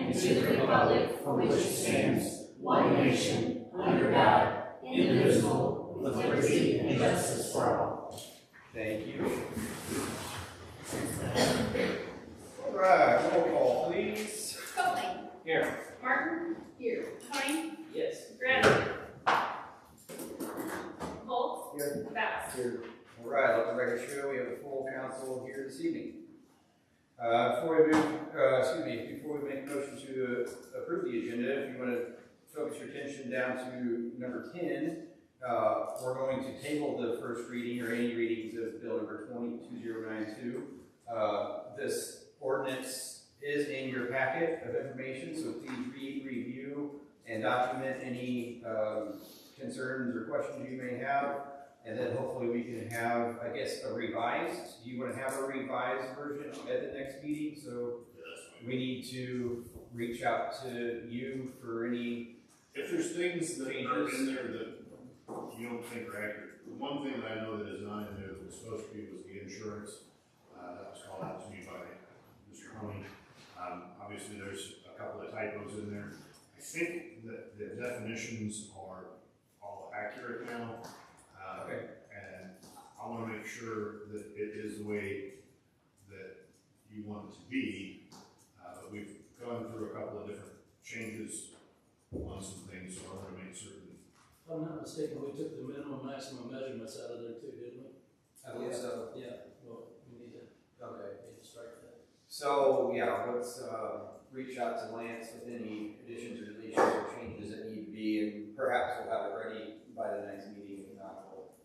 and to the republic for which it stands, one nation, under God, indivisible, with liberty and justice for all. Thank you. All right, roll call, please. Copeland. Here. Martin. Here. Tony. Yes. Greta. Holt. Here. Bass. Here. All right, let the record show we have a full council here this evening. Before we make a motion to approve the agenda, if you want to focus your attention down to number 10, we're going to table the first reading or any readings of bill number 2092. This ordinance is in your packet of information, so please read, review, and document any concerns or questions you may have. And then hopefully we can have, I guess, a revised. Do you want to have a revised version at the next meeting? So we need to reach out to you for any. If there's things that are in there that you don't think are accurate, the one thing that I know that is not in there that was supposed to be was the insurance. That was called out to me by Mr. Honey. Obviously, there's a couple of typos in there. I think that the definitions are all accurate now. Okay. And I want to make sure that it is the way that you want it to be. But we've gone through a couple of different changes on some things, so I want to make certain. If I'm not mistaken, we took the minimum maximum measurements out of there too, didn't we? I believe so. Yeah, well, we need to, strike that. So, yeah, let's reach out to Lance with any additions or deletions or changes that need to be, and perhaps we'll have it ready by the next meeting. If not, we'll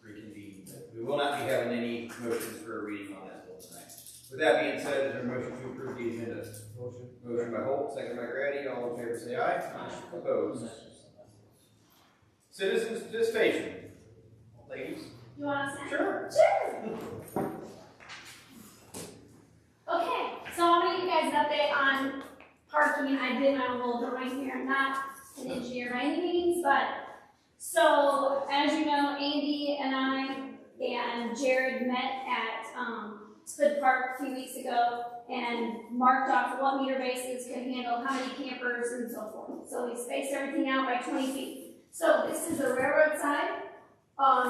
reconvene. We will not be having any motions for a reading on that bill tonight. With that being said, is there a motion to approve the agenda? Motion. Motion by Holt, second by Grady. All in favor say aye. Aye. Opposed? Citizens participation. Ladies? You want us to? Sure. Sure. Okay, so I'm going to give you guys an update on parking. I did my own little drawing here. I'm not an engineer by any means, but so as you know, Andy and I and Jared met at Hood Park a few weeks ago and marked off what meter bases could handle how many campers and so forth. So we spaced everything out by 20 feet. So this is the railroad side.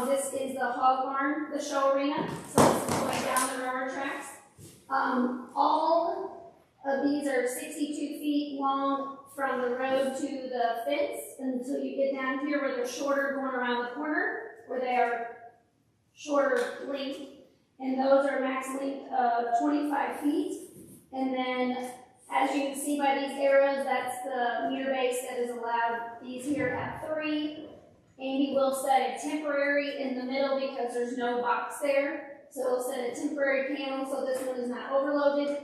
This is the hog barn, the show arena. So this is going down the railroad tracks. All of these are 62 feet long from the road to the fence until you get down here where they're shorter going around the corner, where they are shorter length. And those are max length of 25 feet. And then, as you can see by these arrows, that's the meter base that is allowed. These here have 3. Andy will set a temporary in the middle because there's no box there. So we'll set a temporary panel so this one is not overloaded.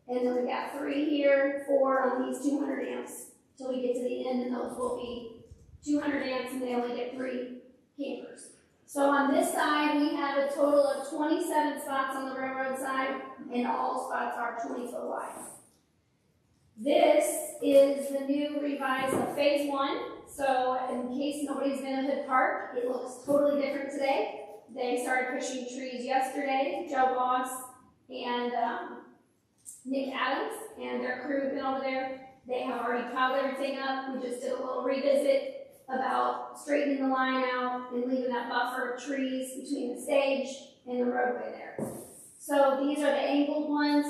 And then we got 3 here, 4 on these 200 amps till we get to the end, and those will be 200 amps, and they only get 3 campers. So on this side, we have a total of 27 spots on the railroad side, and all spots are 20 foot wide. This is the new revised of phase 1. So in case nobody's been at Hood Park, it looks totally different today. They started pushing trees yesterday. Joe Boss and Nick Adams and their crew have been over there. They have already plowed everything up. We just did a little revisit about straightening the line out and leaving that buffer of trees between the stage and the roadway there. So these are the angled ones.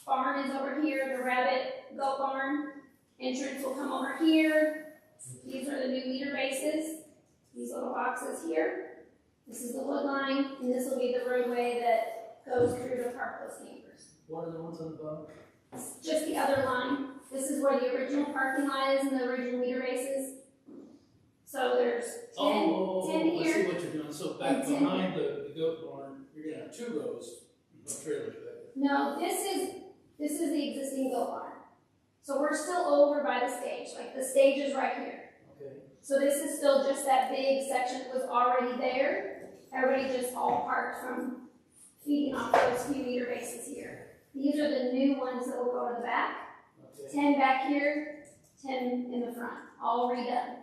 Barn is over here, the rabbit goat barn. Entrance will come over here. These are the new meter bases. These little boxes here. This is the wood line, and this will be the roadway that goes through to park those campers. What are the ones on the bottom? It's just the other line. This is where the original parking lot is and the original meter bases. So there's 10 I here. see what you're doing. So back behind the goat barn, you're going to have 2 rows of trailers back there. No, this is the existing goat barn. So we're still over by the stage. Like the stage is right here. Okay. So this is still just that big section that was already there. Everybody just all parked from feeding off those few meter bases here. These are the new ones that will go to the back. Okay. 10 back here, 10 in the front, all redone.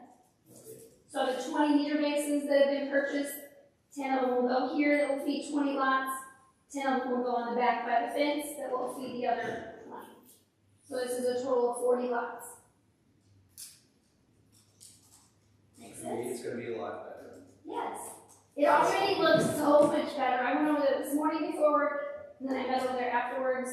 Okay. So the 20 meter bases that have been purchased, 10 of them will go here that will feed 20 lots. 10 of them will go on the back by the fence that will feed the other 20. So this is a total of 40 lots. Makes sense? It's gonna be a lot better. Yes. It already looks so much better. I went over there this morning before work, and then I met over there afterwards.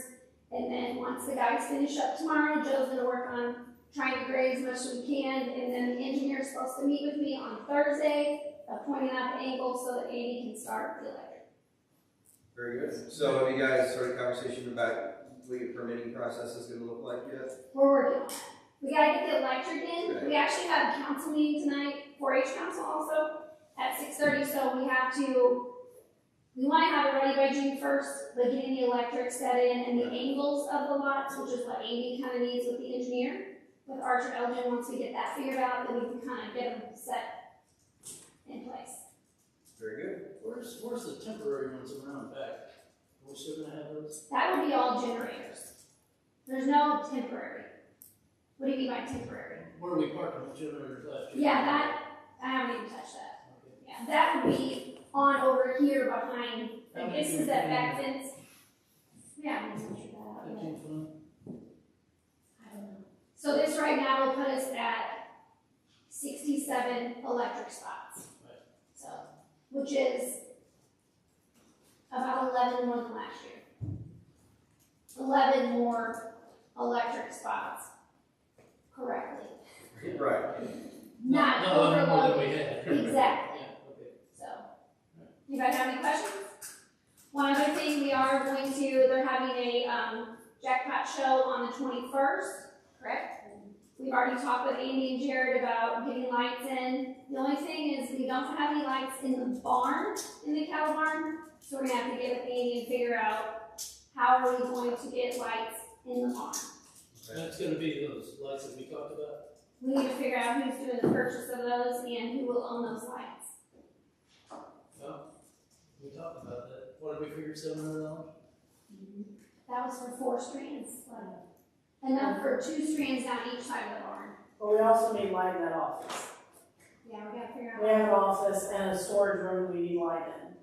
And then once the guys finish up tomorrow, Joe's gonna work on trying to grade as much as we can. And then the engineer's supposed to meet with me on Thursday, pointing out the angle so that Amy can start the electric. Very good. So have you guys started a conversation about what your permitting process is gonna look like yet? We're working on that. We gotta get the electric in. Okay. We actually have a council meeting tonight, 4-H council also, at 6:30, so we wanna have it ready by June 1st, but getting the electric set in and the angles of the lots, which is what Amy kinda needs with the engineer. With Archer Elgin, once we get that figured out, then we can kinda get them set in place. Very good. Where's the temporary ones around back? Are we still gonna have those? That would be all generators. There's no temporary. What do you mean by temporary? Where we parking the generators last year? Yeah, that, I haven't even touched that. Okay. Yeah, that would be on over here behind, like this is that back fence. Yeah, I'm not sure that. 15 foot? I don't know. So this right now will put us at 67 electric spots. Right. So, which is about 11 more than last year. 11 more electric spots correctly. Right. Not No, more than overloaded. we had. Exactly. Yeah, okay. So, you guys have any questions? One other thing, they're having a jackpot show on the 21st, correct? We've already talked with Amy and Jared about getting lights in. The only thing is we don't have any lights in the barn, in the cattle barn, so we're gonna have to get with Amy and figure out how are we going to get lights in the barn. That's gonna be those lights that we talked about? We need to figure out who's doing the purchase of those and who will own those lights. Well, we talked about that. What did we figure, $700? That was for 4 strands, like, enough for 2 strands down each side of the barn. But we also need light in that office. Yeah, we gotta figure out. We have an office and a storage room we need light in.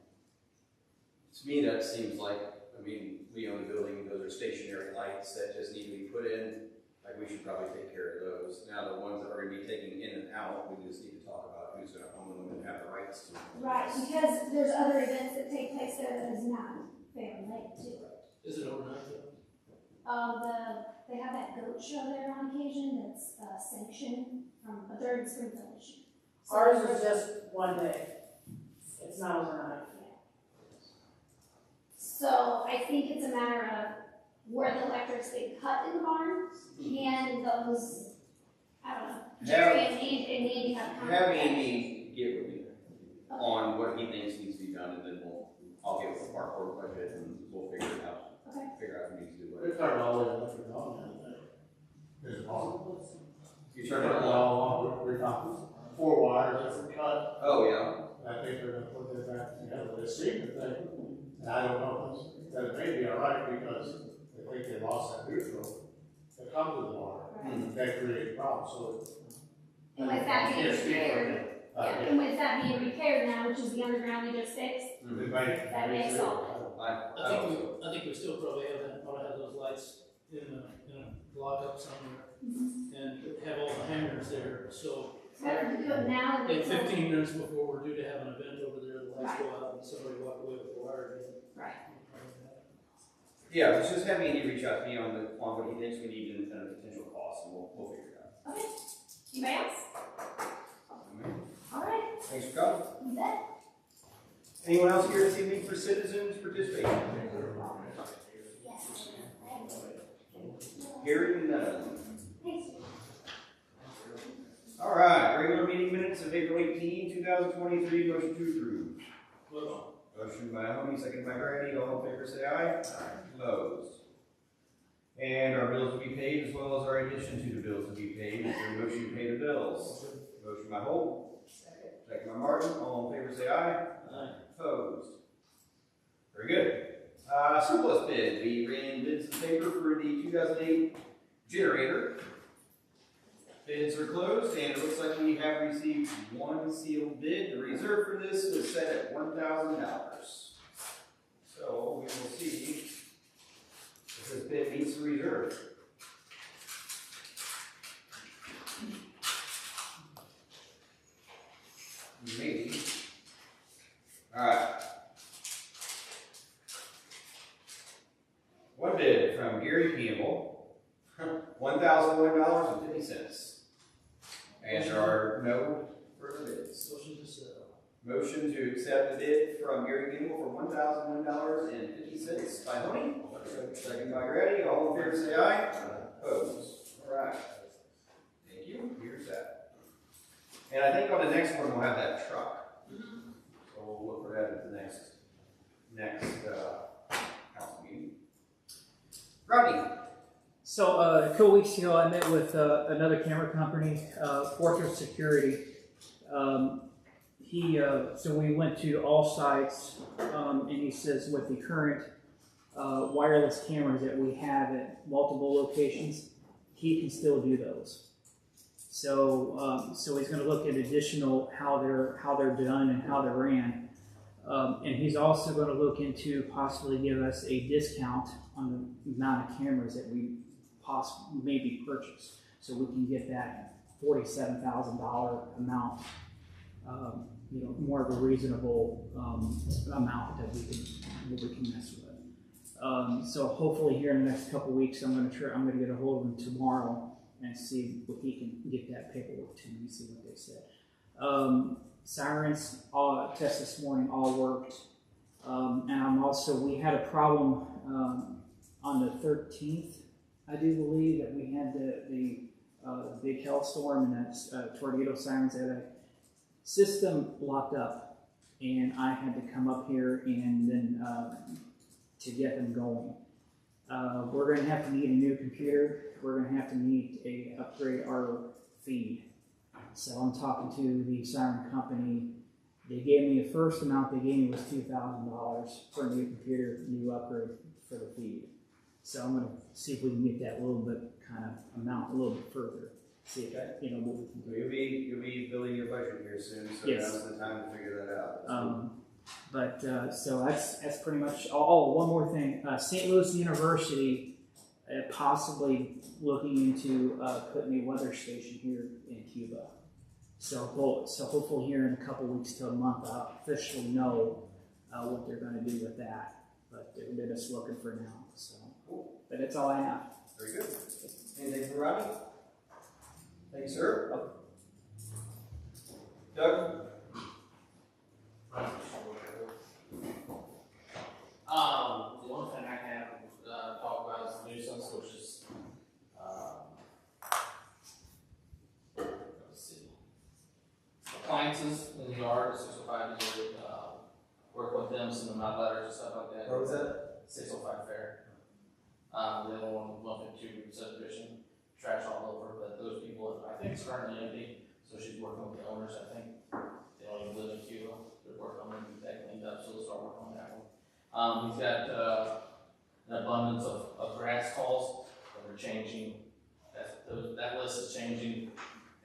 To me, that seems like, I mean, we own the building, those are stationary lights that just need to be put in. Like, we should probably take care of those. Now, the ones that are gonna be taken in and out, we just need to talk about who's gonna own them and have the rights to them. Right, because there's other events that take place there that is not fair related to it. Is it overnight though? They have that goat show there on occasion that's sanctioned from a third Springfield issue. So Ours is just one day. It's not overnight. So I think it's a matter of where the electric's being cut in the barn, and those, I don't know, Jerry and Andy have come. Have Amy get with me on what he thinks needs to be done, and then I'll get with the park board budget and we'll figure it out. Okay. Figure out who needs to do We're what. turning all the electric on now. There's a problem. You Turn turn it it on? all on, we're talking 4 wires that were cut. Oh, yeah. I think they're gonna put that back together. They seem to think, and I don't know, that it may be all right because they think they lost that neutral that comes with the water. Right. That creates problems, so. And with that being Can't speak for repaired, them. and with that being repaired now, which is the underground we just fixed, It may- That makes it. all. I think we still probably ought to have those lights in a lockup somewhere and have all the hangers there, so it's better to do it now than in wait till. 15 minutes before we're due to have an event over there, the lights go out and somebody walk away with the wire again. Right. Yeah, let's just have Andy reach out to me on what he thinks we need and a potential cost, and we'll figure it out. Okay. Anybody else? All right. Thanks for coming. You bet. Anyone else here this evening for citizens participation? Yes. Hearing none. Thanks. All right, regular meeting minutes of April 18, 2023, motion to approve. Well, Motion by Mahoney, second by Grady, all in favor say aye. Opposed. And our bills to be paid as well as our addition to the bills to be paid. Is there a motion to pay the bills? Motion by Holt, second by Martin, all in favor say aye. aye. Opposed. Very good. Surplus bid, we ran bids in the paper for the 2008 generator. Bids are closed, and it looks like we have received one sealed bid. The reserve for this was set at $1,000. So we will see if this bid meets the reserve. $1,001.50. And there are no further bids. Motion to sell. Motion to accept the bid from Gary Gamble for $1,001.50 by Tony. Second by Grady. All in favor say aye. Opposed. All right. Thank you. Here's that. And I think on the next one we'll have that truck. So we'll look for that at the next council meeting. Rodney. So a couple weeks ago, I met with another camera company, Fortress Security. So we went to all sites, and he says with the current wireless cameras that we have at multiple locations, he can still do those. So he's going to look at additional how they're done and how they're ran, and he's also going to look into possibly give us a discount on the amount of cameras that we possibly maybe purchase, so we can get that $47,000 amount. More of a reasonable amount that we can mess with. So hopefully here in the next couple weeks, I'm going to get a hold of him tomorrow and see if he can get that paperwork to me, see what they said. Sirens test this morning all worked, and we had a problem on the 13th, I do believe, that we had the big hailstorm and that tornado sirens had a system locked up, and I had to come up here and then to get them going. We're going to have to need a new computer. We're going to have to need to upgrade our feed. So I'm talking to the siren company. They gave me the first amount they gave me was $2,000 for a new computer, new upgrade for the feed. So I'm going to see if we can get that little bit kind of amount a little bit further. See if what we can do. You'll be building your budget here soon, so Yes. now's the time to figure that out. So that's pretty much all. One more thing, St. Louis University possibly looking into putting a weather station here in Cuba. So hopefully here in a couple weeks to a month, I'll officially know what they're going to do with that. But they're just looking for now. So, but that's all I have. Very good. Anything for Rodney? Thank you, sir. Doug? The only thing I have to talk about is nuisance, which is, let's see, appliances in the yard, 605 usually, work with them, send them out letters and stuff like that. Where was that? 605 Fair. The other one, 152 subdivision, trash all over, but those people, I think it's currently empty, so she's working with the owners, I think. They don't even live in Cuba, they're working on getting that cleaned up, so they'll start working on that one. He's got an abundance of grass calls that are changing. That list is changing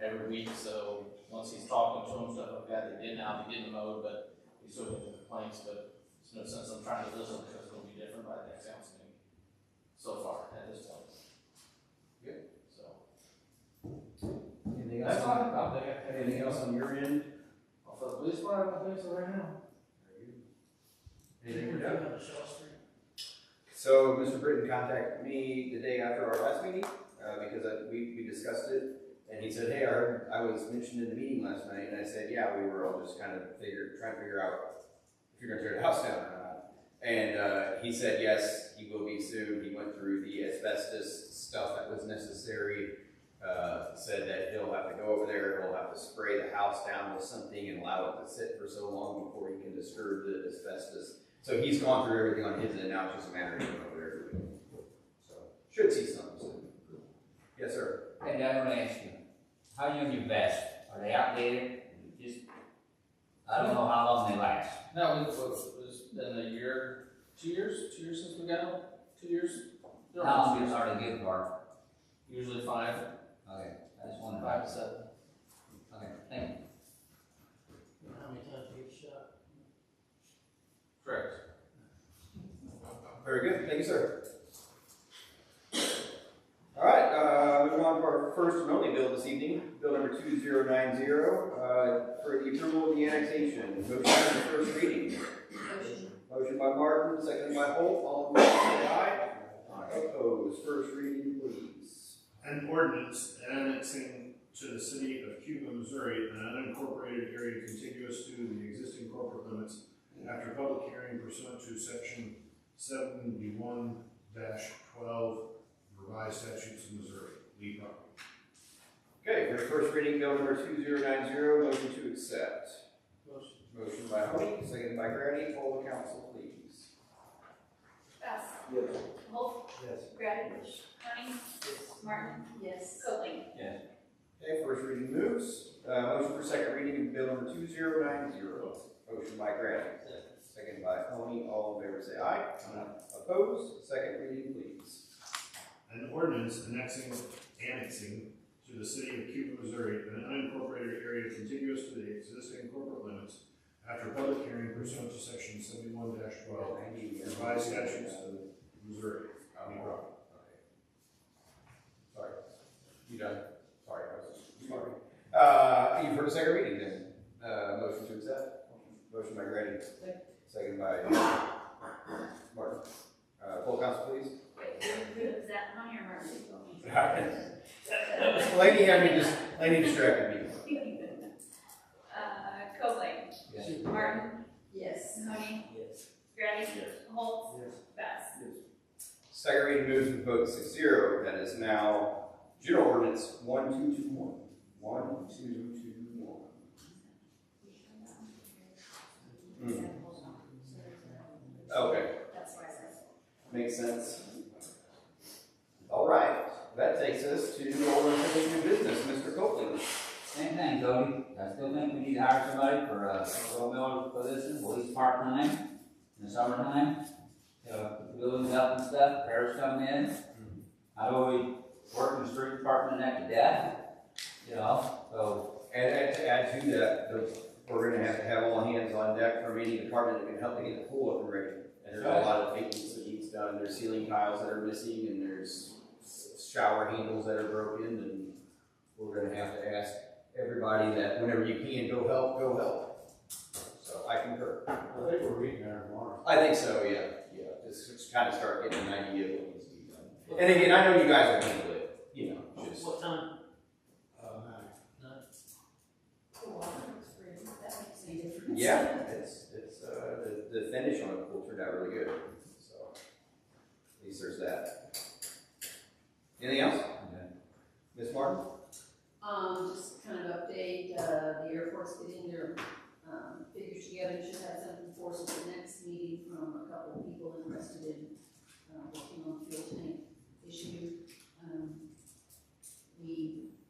every week, so once he's talking to them, stuff like that, they did now, they didn't mow, but he's still getting the complaints, but there's no sense in trying to listen because it's going to be different by the next council meeting. So far, at this point. Good. So. Anything else? That's all I'll think. Anything else on your end? Well, for the police department, I think so right now. Anything for Doug? So Mr. Britton contacted me the day after our last meeting because we discussed it, and he said, "Hey, I heard I was mentioned in the meeting last night," and I said, "Yeah, we were all just kind of trying to figure out if you're going to tear the house down or not." And he said, "Yes, he will be soon." He went through the asbestos stuff that was necessary. Said that he'll have to go over there, he'll have to spray the house down with something and allow it to sit for so long before he can disturb the asbestos. So he's gone through everything on his end, and now it's just a matter of going over there doing it. So, should see something soon. Yes, sir. And I want to ask you, how young your vests? Are they outdated? Just, I don't know how long they last. No, it's been a year, 2 years since we got them. 2 years. They're How almost long 2 years. are they good for? Usually 5, Okay, I just wondered. 5 to 7. Okay, thank you. How many times do you get shot? Correct. Very good. Thank you, sir. All right, moving on to our first and only bill this evening, bill number 2090, for the approval of the annexation. Motion for first reading. Motion by Martin, seconded by Holt. All in favor say aye. Opposed. First reading, please. An ordinance annexing to the city of Cuba, Missouri, an unincorporated area contiguous to the existing corporate limits after public hearing pursuant to section 71-12 revised statutes of Missouri. Lead property. Okay, for the first reading, bill number 2090, motion to accept. Motion by Honey, seconded by Grady. Poll the council, please. Best. Yes. Holt. Yes. Grady. Honey. Martin. Yes. Copeland. Okay, first reading moves. Motion for second reading of bill number 2090. Motion by Grady. Second by Honey. All in favor say aye. Opposed? Second reading, please. An ordinance annexing to the city of Cuba, Missouri, an unincorporated area contiguous to the existing corporate limits after public hearing pursuant to section 71-12 revised statutes of Missouri. Lead property. Sorry. You done? Sorry, I was sorry. You've heard a second reading then. Motion to accept. Motion by Grady. Second by Martin. Full council, please. Is that Honey or Martin? Lady distracted me. Copeland. Yes. Martin. Yes. Honey. Yes. Grady. Yes. Holt. Yes. Best. Second reading moves with a vote 6-0. That is now General Ordinance 1221. 1221. Okay. That's why I said. Makes sense. All right. That takes us to all unfinished new business. Mr. Copeland. Same thing, Cody. I still think we need to hire somebody for a road mill position, at least part-time, in the summertime. Put the buildings up and stuff, repairs coming in. I know we work in the street department neck to death, so. And to add to that, we're going to have all hands on deck from any department that can help to get the pool up and ready. And there's a lot of maintenance that needs done. There's ceiling tiles that are missing, and there's shower handles that are broken, and we're going to have to ask everybody that whenever you can, go help. So I concur. I think we're meeting there tomorrow. I think so, yeah. Just kind of start getting an idea of what needs to be done. And again, I know you guys will handle it, just. What time? Yeah, it's the finish on the pool turned out really good, so at least there's that. Anything else? Ms. Martin? Just kind of update, the airport's getting their, figures together, should have something for us at the next meeting from a couple of people interested in, working on the fuel tank issue. We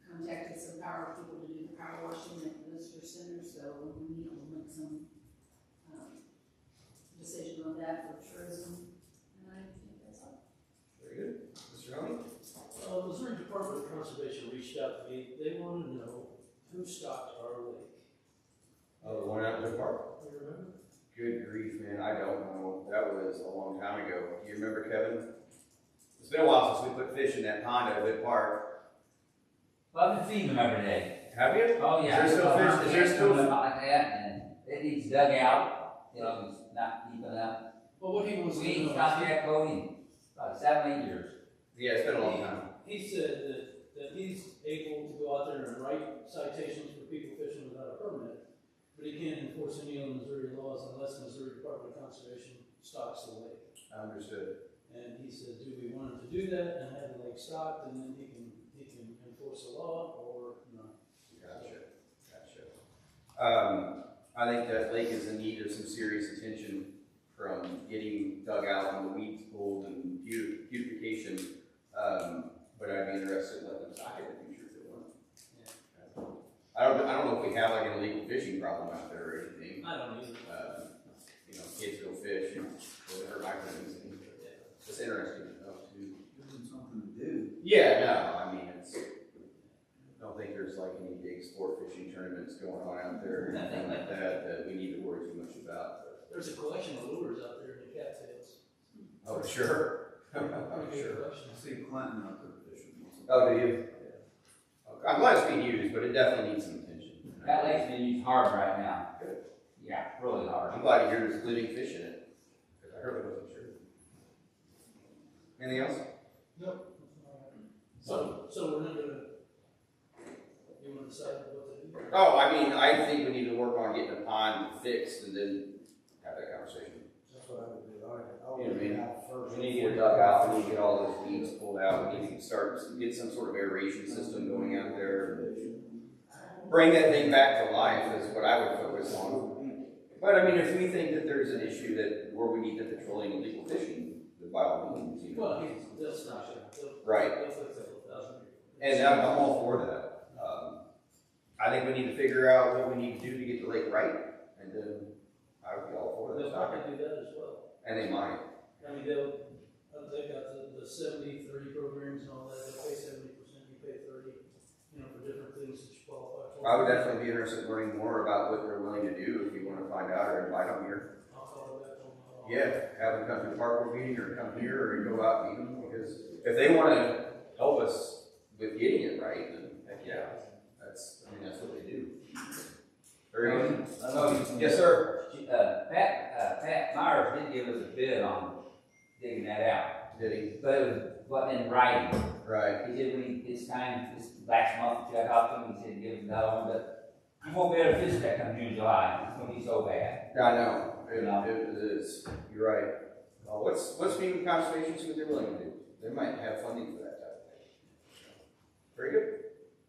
contacted some power people to do the power washing at the visitor center, so we need to make some, decision on that for tourism, and I think that's all. Very good. Mr. Honey? Missouri Department of Conservation reached out to me. They want to know who stocked our lake. Oh, the one out in the park? You remember? Good grief, man, I don't know. That was a long time ago. Do you remember, Kevin? It's been a while since we put fish in that pond at Wood Park. Well, I've been feeding them every day. Have you? Oh, yeah. Is there still fish? Is there still something like that, and it needs dug out, it's not deep enough. Well, what he wants to We ain't know stopped is, that, Cody, about 7-8 years. Yeah, it's been a long time. he said that he's able to go out there and write citations for people fishing without a permit, but he can't enforce any of the Missouri laws unless Missouri Department of Conservation stocks the lake. Understood. And he said, do we want him to do that and have the lake stocked, and then he can enforce the law, or no? Gotcha. I think that lake is in need of some serious attention from getting dug out and the weeds pulled and beautification. But I'd be interested in letting them stock it in the future if they want. Yeah. I don't know if we have like an illegal fishing problem out there or anything. I don't either. Kids go fish and whatever my things. It's interesting to know too. Gives them something to do. Yeah, no, I mean, I don't think there's like any big sport fishing tournaments going on out there or anything like that we need to worry too much about. There's a collection of lures out there in the cattails. Oh, sure. I'm Pretty good sure. collection. I see Clinton out there fishing. Oh, do you? Okay. I'm glad it's being used, but it definitely needs some attention. That lake's being used hard right now. Good. Yeah, really hard. I'm glad to hear there's living fish in it, because I really wasn't sure. Anything else? Nope. So we're not gonna, you wanna decide what to do? Oh, I mean, I think we need to work on getting the pond fixed and then have that conversation. That's what I would do. You know what I mean? We need to get it dug out, we need to get all those weeds pulled out, we need to get some sort of aeration system going out there. Bring that thing back to life is what I would focus on. But I mean, if we think that there's an issue that, where we need them patrolling illegal fishing, then by all means, you know. Well, they'll stop it. Right. They'll fix it for 1,000. And I'm all for that. I think we need to figure out what we need to do to get the lake right, and then I would be all for They'll that. probably do that as well. And they might. I mean, they've got the 70-30 programs and all that, they pay 70%, you pay 30, you know, for different things that you qualify for. I would definitely be interested in learning more about what they're willing to do if you want to find out or invite them here. I'll call it back on. Yeah, have them come to the park board meeting or come here or go out and meet them, because if they want to help us with getting it right, then heck yeah, that's what they do. Very good. Yes, sir. Pat Myers did give us a bid on digging that out, Did he? but it wasn't in writing. Right. He said this last month, I talked to him, he said give us another one, but you won't be able to fish that come June, July, it's gonna be so bad. I know. It is. You're right. Let's meet with conservation, see what they're willing to do. They might have funding for that type of thing. Very good.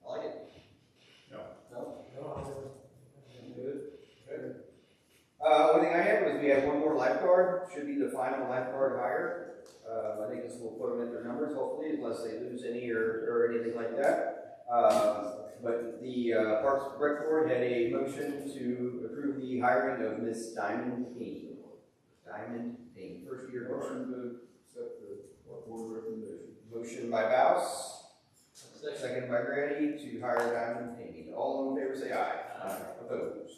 I like it. No. No? Good. Good. One thing I have is we have one more lifeguard, should be the final lifeguard hire. I think this will put them at their numbers, hopefully, unless they lose any or anything like that. But the Parks and Rec Board had a motion to approve the hiring of Miss Diamond Payne. Diamond Payne, first year guard. Motion to accept the board recommendation. Motion by Bouse, second by Grady to hire Diamond Payne. All in favor say aye. Aye. Opposed.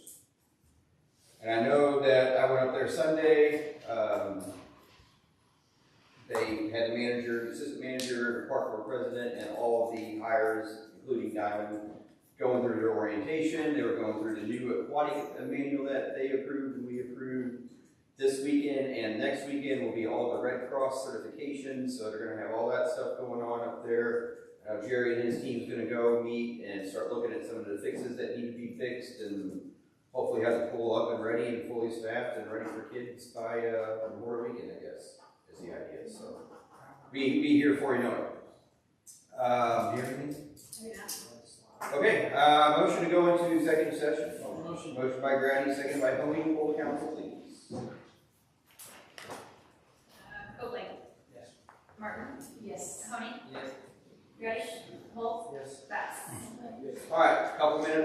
And I know that I went up there Sunday, they had the manager, the assistant manager, the park board president, and all of the hires, including Diamond, going through their orientation. They were going through the new aquatic manual that they approved and we approved. This weekend and next weekend will be all the Red Cross certifications, so they're gonna have all that stuff going on up there. Jerry and his team's gonna go meet and start looking at some of the fixes that need to be fixed, and hopefully have the pool up and ready and fully staffed and ready for kids by Memorial Weekend, I guess, is the idea. So be here before you know it. Do you have anything? Okay, motion to go into executive session. Motion by Grady, second by Tony. Poll the council, please. Copeland. Yes. Martin. Yes. Honey. Yes. Ready? Wolf. Yes. Bass. All right, couple minutes.